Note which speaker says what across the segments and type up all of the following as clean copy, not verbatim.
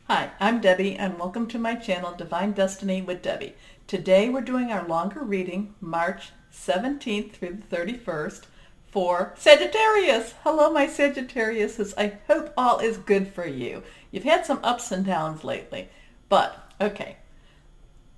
Speaker 1: Hi, I'm Debbie and welcome to my channel Divine Destiny with Debbie. Today we're doing our longer reading, March 17th through the 31st for Sagittarius. Hello my Sagittariuses. I hope all is good for you. You've had some ups and downs lately, but okay.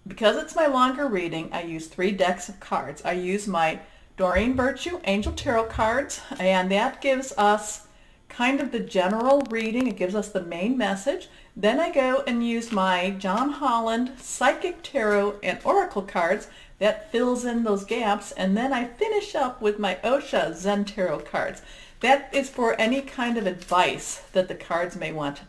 Speaker 1: Because it's my longer reading, I use 3 decks of cards. I use my Doreen Virtue Angel Tarot cards, and that gives us kind of the general reading. It gives us the main message. Then I go and use my John Holland Psychic Tarot and Oracle cards that fills in those gaps. And then I finish up with my Osha Zen Tarot cards. That is for any kind of advice that the cards may want to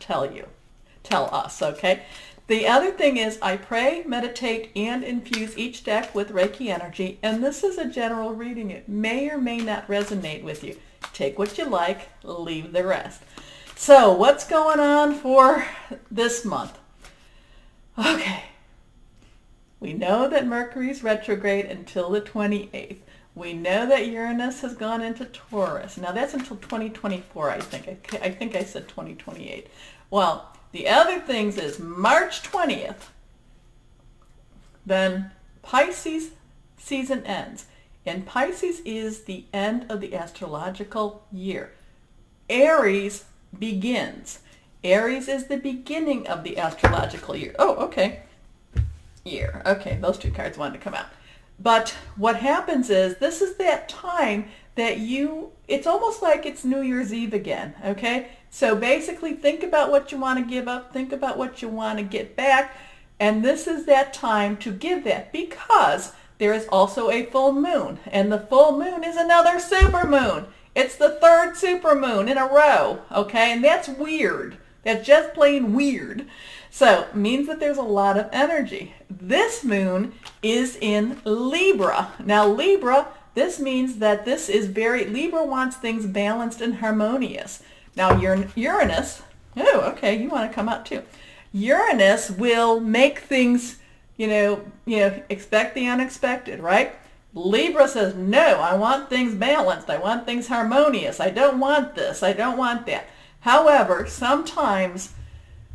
Speaker 1: tell us, okay? The other thing is I pray, meditate, and infuse each deck with Reiki energy. And this is a general reading. It may or may not resonate with you. Take what you like, leave the rest. So what's going on for this month? Okay. We know that Mercury's retrograde until the 28th. We know that Uranus has gone into Taurus. Now that's until 2024, I think. I think I said 2028. Well, the other things is March 20th. Then Pisces season ends. And Pisces is the end of the astrological year. Aries begins. Aries is the beginning of the astrological year. Oh, okay. Year. Okay, those 2 cards wanted to come out. But what happens is this is that time that it's almost like it's New Year's Eve again, okay? So basically think about what you want to give up, think about what you want to get back, and this is that time to give that because there is also a full moon, and the full moon is another supermoon. It's the 3rd supermoon in a row, okay? And that's weird. That's just plain weird. So it means that there's a lot of energy. This moon is in Libra. Now Libra, this means that this is Libra wants things balanced and harmonious. Now Uranus, oh, okay, you want to come out too. Uranus will make things, expect the unexpected, right? Libra says, no, I want things balanced. I want things harmonious. I don't want this. I don't want that. However, sometimes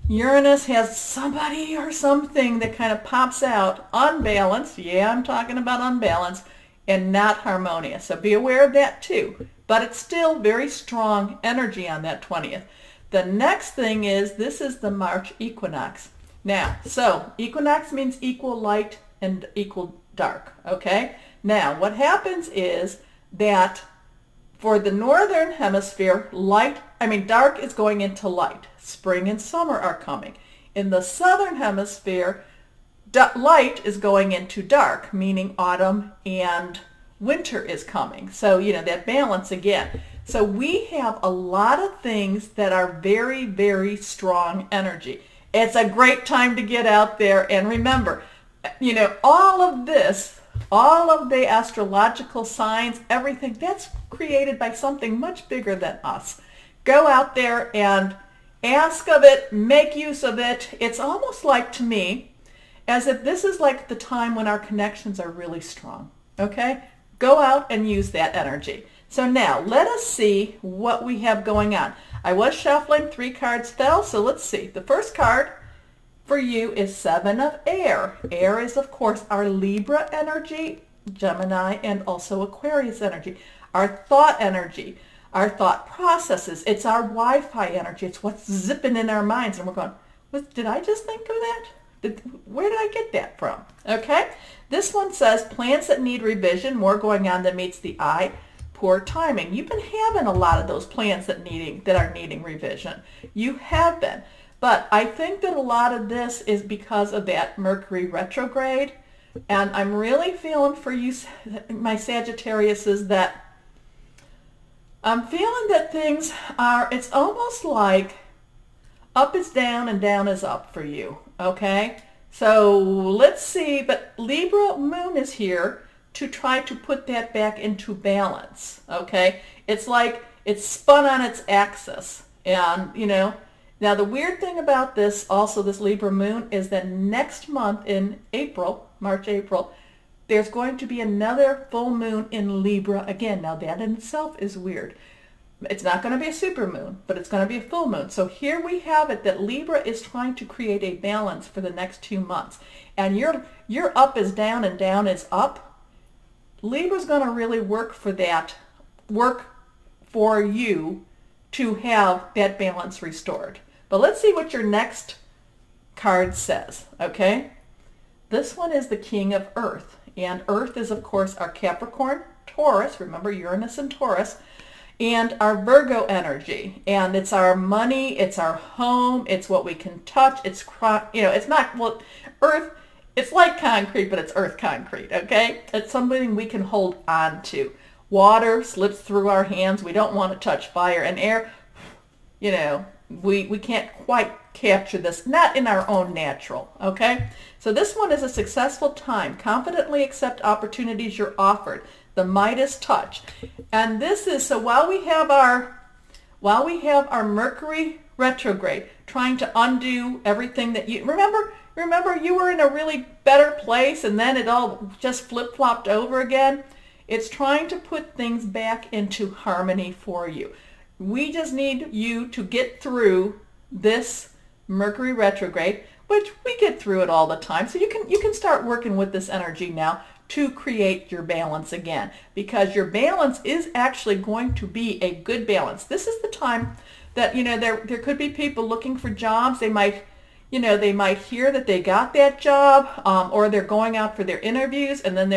Speaker 1: Uranus has somebody or something that kind of pops out unbalanced. Yeah, I'm talking about unbalanced and not harmonious. So be aware of that too. But it's still very strong energy on that 20th. The next thing is, this is the March equinox. Now, so equinox means equal light and equal dark, okay? Now, what happens is that for the northern hemisphere, dark is going into light. Spring and summer are coming. In the southern hemisphere, light is going into dark, meaning autumn and winter is coming. So, that balance again. So we have a lot of things that are very, very strong energy. It's a great time to get out there and remember, all of this, all of the astrological signs, everything, that's created by something much bigger than us. Go out there and ask of it, make use of it. It's almost like, to me, as if this is like the time when our connections are really strong, okay? Go out and use that energy. So now, let us see what we have going on. I was shuffling, 3 cards fell, so let's see. The first card for you is 7 of Air. Air is, of course, our Libra energy, Gemini, and also Aquarius energy. Our thought energy, our thought processes. It's our Wi-Fi energy. It's what's zipping in our minds. And we're going, did I just think of that? Where did I get that from? Okay? This one says, plans that need revision, more going on than meets the eye. Poor timing. You've been having a lot of those plans that are needing revision. You have been. But I think that a lot of this is because of that Mercury retrograde. And I'm really feeling for you, my Sagittariuses, that I'm feeling that things are, it's almost like up is down and down is up for you. Okay? So let's see. But Libra moon is here to try to put that back into balance. Okay? It's like it's spun on its axis. And, now the weird thing about this, also this Libra moon, is that next month in April, March, April, there's going to be another full moon in Libra again. Now that in itself is weird. It's not going to be a super moon, but it's going to be a full moon. So here we have it that Libra is trying to create a balance for the next 2 months. And your up is down and down is up. Libra's going to really work for that, work for you to have that balance restored. But let's see what your next card says, okay? This one is the King of Earth. And Earth is, of course, our Capricorn, Taurus. Remember, Uranus and Taurus. And our Virgo energy. And it's our money, it's our home, it's what we can touch. It's, it's not, well, Earth, it's like concrete, but it's earth concrete, okay? It's something we can hold on to. Water slips through our hands. We don't want to touch fire and air. We can't quite capture this, not in our own natural, okay? So this one is a successful time. Confidently accept opportunities you're offered. The Midas touch. And this is, so while we have our Mercury retrograde trying to undo everything that you, remember you were in a really better place and then it all just flip-flopped over again. It's trying to put things back into harmony for you. We just need you to get through this Mercury retrograde, which we get through it all the time. So you can start working with this energy now to create your balance again, because your balance is actually going to be a good balance. This is the time that, there could be people looking for jobs. They might hear that they got that job, or they're going out for their interviews, and then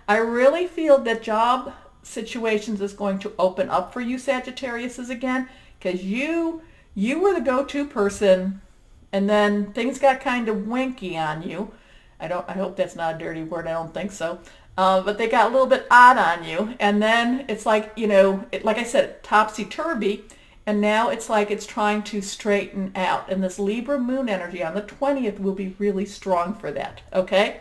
Speaker 1: I really feel that job situations is going to open up for you, Sagittariuses, again, because you were the go-to person, and then things got kind of winky on you. I hope that's not a dirty word. I don't think so. But they got a little bit odd on you, and then it's like, like I said, topsy-turvy. And now it's like it's trying to straighten out. And this Libra moon energy on the 20th will be really strong for that. Okay?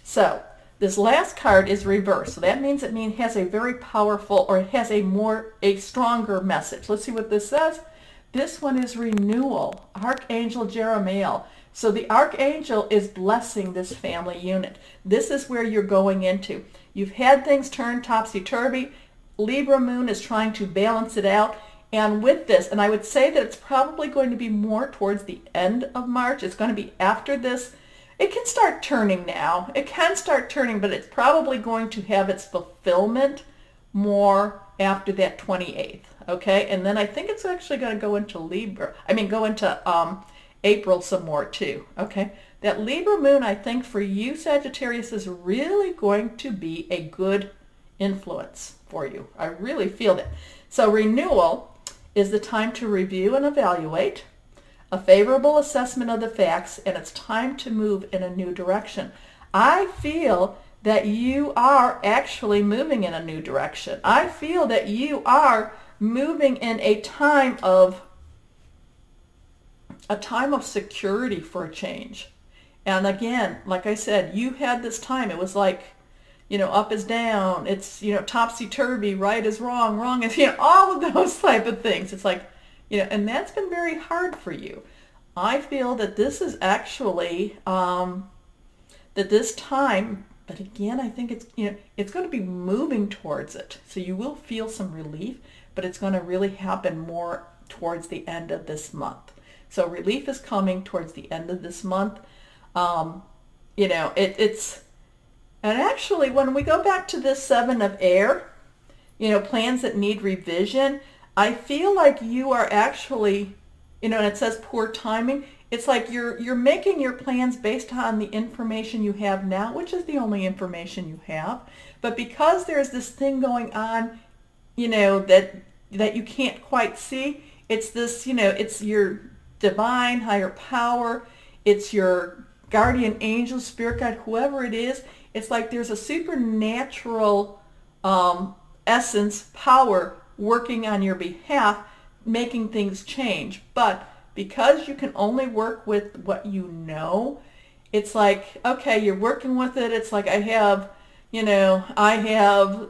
Speaker 1: So this last card is reversed. So that means it has a very powerful, or it has a stronger message. Let's see what this says. This one is renewal. Archangel Jeremiel. So the Archangel is blessing this family unit. This is where you're going into. You've had things turn topsy-turvy. Libra moon is trying to balance it out. And with this, and I would say that it's probably going to be more towards the end of March. It's going to be after this. It can start turning now. It can start turning, but it's probably going to have its fulfillment more after that 28th. Okay? And then I think it's actually going to go into April some more too. Okay? That Libra moon, I think for you, Sagittarius, is really going to be a good influence for you. I really feel that. So renewal is the time to review and evaluate, a favorable assessment of the facts, and it's time to move in a new direction. I feel that you are actually moving in a new direction. I feel that you are moving in a time of security for a change. And again, like I said, you had this time. It was like, up is down, it's, topsy-turvy, right is wrong, wrong is, all of those type of things. It's like, and that's been very hard for you. I feel that this is actually, that this time, but again, I think it's, it's going to be moving towards it. So you will feel some relief, but it's going to really happen more towards the end of this month. So relief is coming towards the end of this month. And actually, when we go back to this 7 of air, plans that need revision, I feel like you are actually, and it says poor timing. It's like you're making your plans based on the information you have now, which is the only information you have. But because there's this thing going on, that you can't quite see, it's this, it's your divine higher power, it's your guardian angel, spirit guide, whoever it is. It's like there's a supernatural essence, power working on your behalf, making things change. But because you can only work with what you know, it's like, okay, you're working with it. It's like I have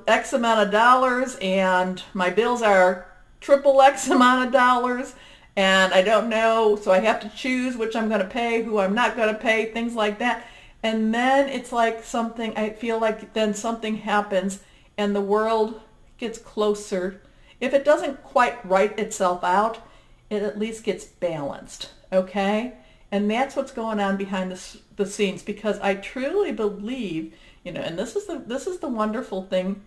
Speaker 1: X amount of dollars and my bills are triple X amount of dollars. And I don't know, so I have to choose which I'm going to pay, who I'm not going to pay, things like that. And then it's like I feel like then something happens and the world gets closer. If it doesn't quite write itself out, it at least gets balanced, okay? And that's what's going on behind the scenes, because I truly believe, and this is the wonderful thing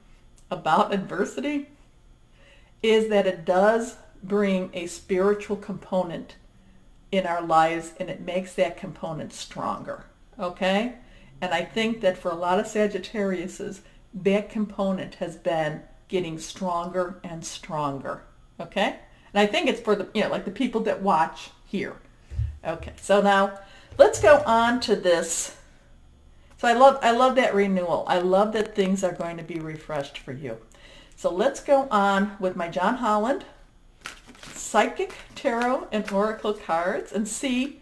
Speaker 1: about adversity, is that it does bring a spiritual component in our lives, and it makes that component stronger, okay? And I think that for a lot of Sagittariuses, that component has been getting stronger and stronger, okay? And I think it's for the, like the people that watch here. Okay, so now let's go on to this. So I love that renewal. I love that things are going to be refreshed for you. So let's go on with my John Holland Psychic Tarot and Oracle cards and see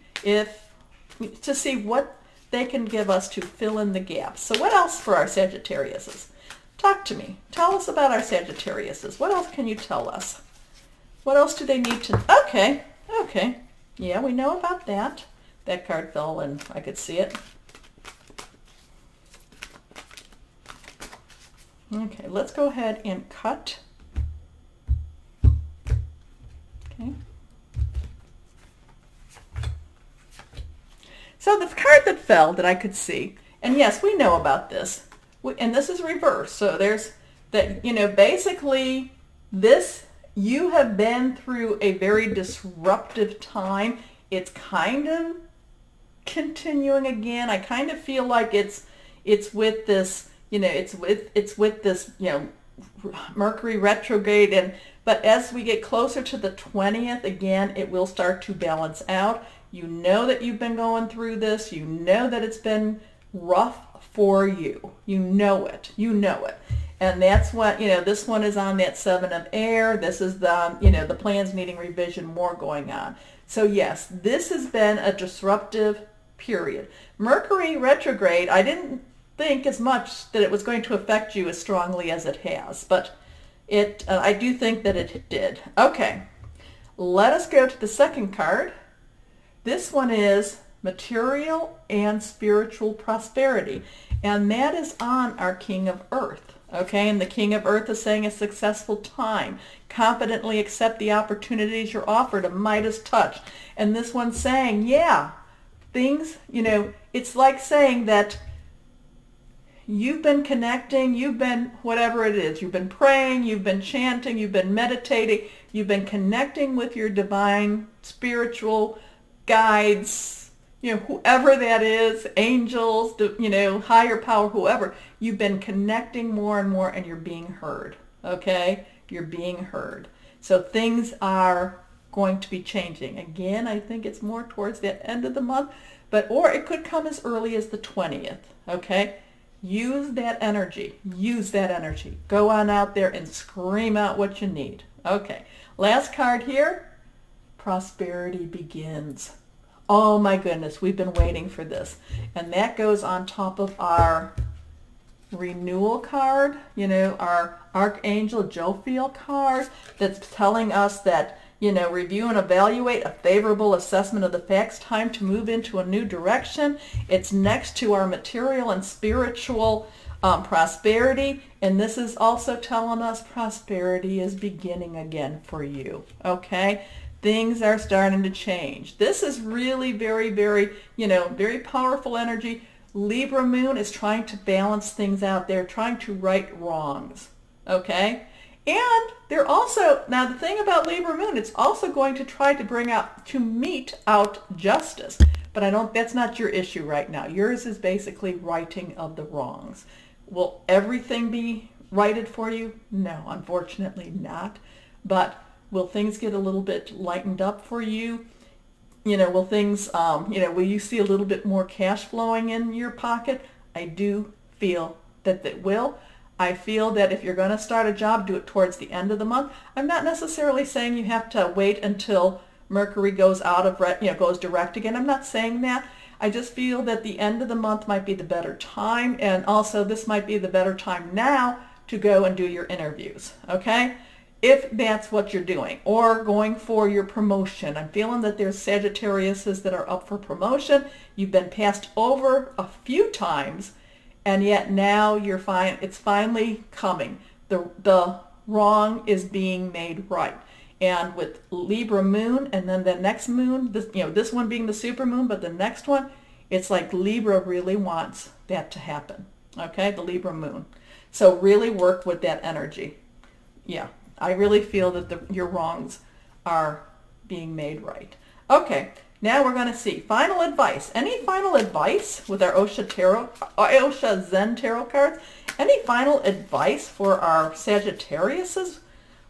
Speaker 1: what they can give us to fill in the gaps. So what else for our Sagittariuses? Talk to me. Tell us about our Sagittariuses. What else can you tell us? What else do they need to... Okay. Yeah, we know about that. That card fell and I could see it. Okay, let's go ahead and cut. Okay. So the card that fell that I could see, and yes, we know about this, and this is reversed. So there's that, basically this, you have been through a very disruptive time. It's kind of continuing again. I kind of feel like it's with this, it's with this, Mercury retrograde, but as we get closer to the 20th, again, it will start to balance out. You know that you've been going through this. You know that it's been rough for you. You know it. And that's what, this one is on that 7 of air. This is the, the plans needing revision, more going on. So yes, this has been a disruptive period. Mercury retrograde, I didn't think as much that it was going to affect you as strongly as it has, but I do think that it did. Okay, let us go to the second card. This one is material and spiritual prosperity, and that is on our King of Earth. Okay, and the King of Earth is saying a successful time. Confidently accept the opportunities you're offered, a Midas touch. And this one's saying, yeah, things, it's like saying that you've been connecting, you've been whatever it is, you've been praying, you've been chanting, you've been meditating, you've been connecting with your divine spiritual guides, whoever that is, angels, higher power, whoever, you've been connecting more and more, and you're being heard, okay? You're being heard. So things are going to be changing. Again, I think it's more towards that end of the month, or it could come as early as the 20th, okay? Use that energy. Use that energy. Go on out there and scream out what you need. Okay, last card here, prosperity begins. Oh my goodness, we've been waiting for this. And that goes on top of our renewal card, our Archangel Jophiel card that's telling us that, review and evaluate a favorable assessment of the facts, time to move into a new direction. It's next to our material and spiritual prosperity, and this is also telling us prosperity is beginning again for you, okay? Things are starting to change. This is really very, very, very powerful energy. Libra moon is trying to balance things out. They're trying to right wrongs, okay? And they're also, now the thing about Libra moon, it's also going to try to mete out justice. But that's not your issue right now. Yours is basically righting of the wrongs. Will everything be righted for you? No, unfortunately not. But will things get a little bit lightened up for you? Will things, will you see a little bit more cash flowing in your pocket? I do feel that it will. I feel that if you're going to start a job, do it towards the end of the month. I'm not necessarily saying you have to wait until Mercury goes out of, goes direct again. I'm not saying that. I just feel that the end of the month might be the better time, and also this might be the better time now to go and do your interviews, okay? If that's what you're doing, or going for your promotion. I'm feeling that there's Sagittariuses that are up for promotion. You've been passed over a few times, and yet now it's finally coming. The wrong is being made right. And with Libra moon, and then the next moon, this one being the super moon, but the next one, it's like Libra really wants that to happen. Okay, the Libra moon. So really work with that energy. Yeah, I really feel that your wrongs are being made right. Okay, now we're going to see final advice. Any final advice with our Osha Zen Tarot cards? Any final advice for our Sagittariuses?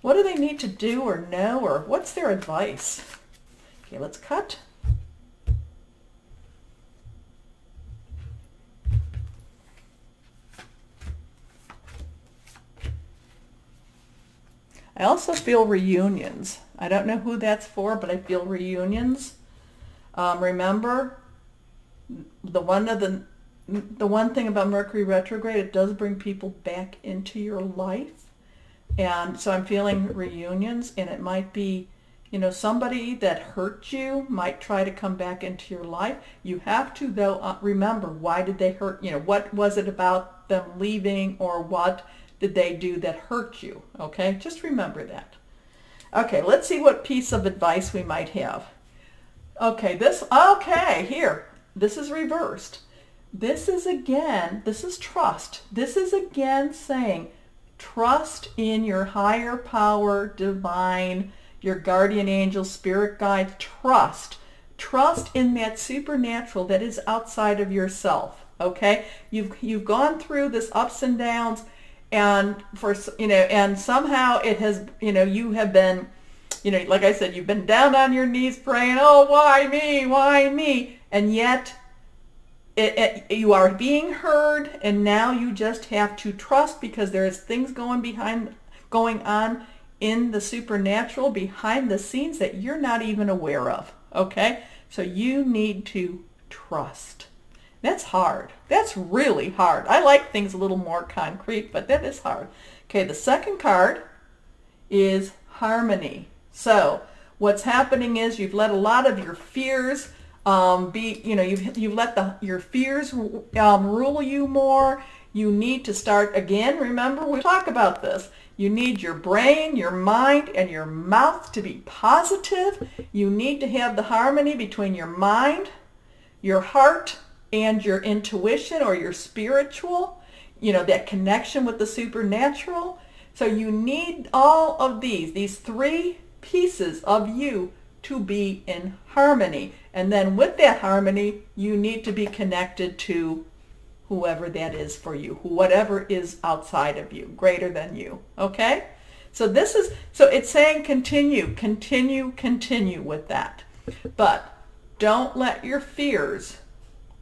Speaker 1: What do they need to do or know, or what's their advice? Okay, let's cut. I also feel reunions. I don't know who that's for, but I feel reunions. Remember, the one thing about Mercury retrograde, it does bring people back into your life. And so I'm feeling reunions, and it might be, somebody that hurt you might try to come back into your life. You have to, though, remember, why did they hurt? What was it about them leaving, or what did they do that hurt you? Okay, just remember that. Okay, let's see what piece of advice we might have. Okay, here, this is reversed. This is trust. This is again saying, trust in your higher power, divine, your guardian angel, spirit guide. Trust in that supernatural that is outside of yourself. Okay, you've gone through this ups and downs, and and somehow it has, you have been, like I said, you've been down on your knees praying, oh, why me, and yet you are being heard, and now you just have to trust, because there's things going on in the supernatural behind the scenes that you're not even aware of. Okay, so you need to trust. That's hard. That's really hard. I like things a little more concrete, but that is hard. Okay, the second card is harmony. So what's happening is you've let a lot of your fears you've let your fears rule you more. You need to start again. Remember, we talk about this. You need your brain, your mind, and your mouth to be positive. You need to have the harmony between your mind, your heart, and your intuition, or your spiritual, that connection with the supernatural. So you need all of these three pieces of you to be in harmony. And then with that harmony, you need to be connected to whoever that is for you, whatever is outside of you, greater than you. Okay? So it's saying continue with that. But don't let your fears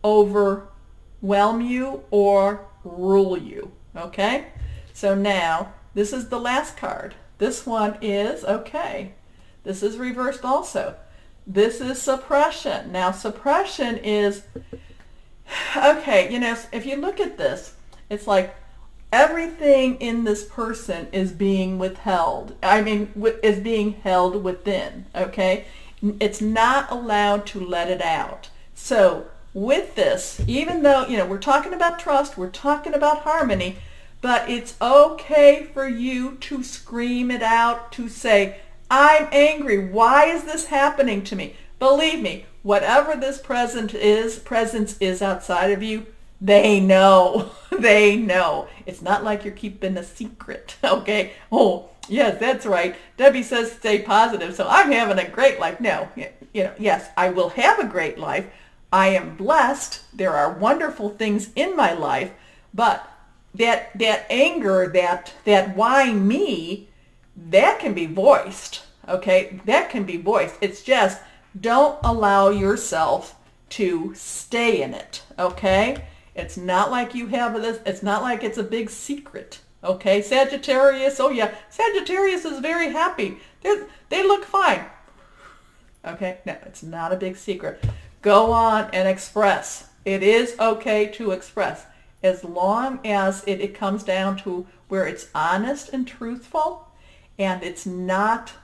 Speaker 1: overwhelm you or rule you. Okay? So now, this is the last card. This one is, okay, this is reversed also. This is suppression. Now, suppression is, okay, if you look at this, it's like everything in this person is being withheld. Is being held within, okay? It's not allowed to let it out. So with this, even though, we're talking about trust, we're talking about harmony, but it's okay for you to scream it out, to say, I'm angry. Why is this happening to me? Believe me, whatever this presence is outside of you, they know. They know. It's not like you're keeping a secret, okay? Oh, yes, that's right. Debbie says stay positive, so I'm having a great life. No, yes, I will have a great life. I am blessed. There are wonderful things in my life, but that anger, that why me, that can be voiced, okay? That can be voiced. It's just, don't allow yourself to stay in it, okay? It's not like you have this, it's not like it's a big secret, okay? Sagittarius, oh yeah, Sagittarius is very happy. They look fine. Okay, no, it's not a big secret. Go on and express. It is okay to express, as long as it comes down to where it's honest and truthful, and it's not,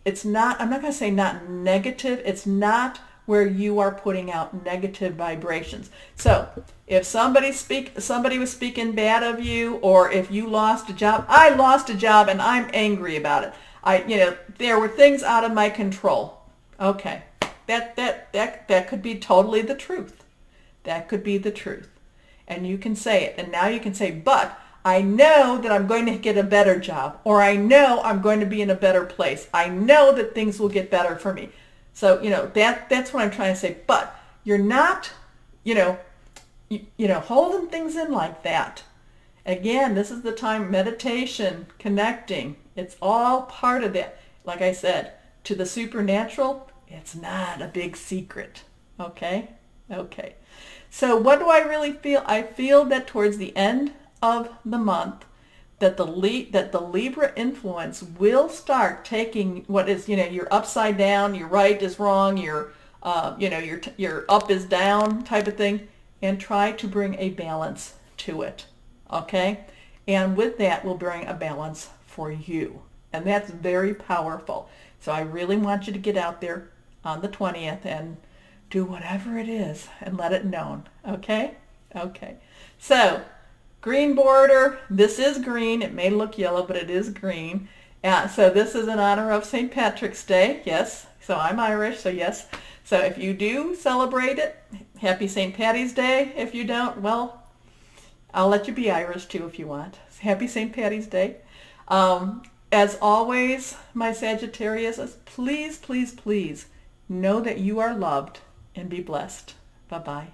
Speaker 1: I'm not going to say not negative, it's not where you are putting out negative vibrations. So if somebody was speaking bad of you, or if you lost a job, I lost a job and I'm angry about it. There were things out of my control. Okay, that could be totally the truth. That could be the truth. And you can say it. And now you can say, but I know that I'm going to get a better job, or I know I'm going to be in a better place. I know that things will get better for me. So, that's what I'm trying to say. But you're not, holding things in like that. Again, this is the time, meditation, connecting. It's all part of that. Like I said, to the supernatural, it's not a big secret. Okay? Okay. So what do I really feel? I feel that towards the end of the month, that the Libra influence will start taking what is, your upside down, your right is wrong, your up is down type of thing, and try to bring a balance to it. Okay? And with that, we'll bring a balance for you. And that's very powerful. So I really want you to get out there on the 20th and do whatever it is and let it known. Okay? Okay. So, green border. This is green. It may look yellow, but it is green. So this is in honor of St. Patrick's Day. Yes. So I'm Irish, so yes. So if you do celebrate it, happy St. Patty's Day. If you don't, well, I'll let you be Irish too if you want. Happy St. Patty's Day. As always, my Sagittarius, please, please, please know that you are loved and be blessed. Bye-bye.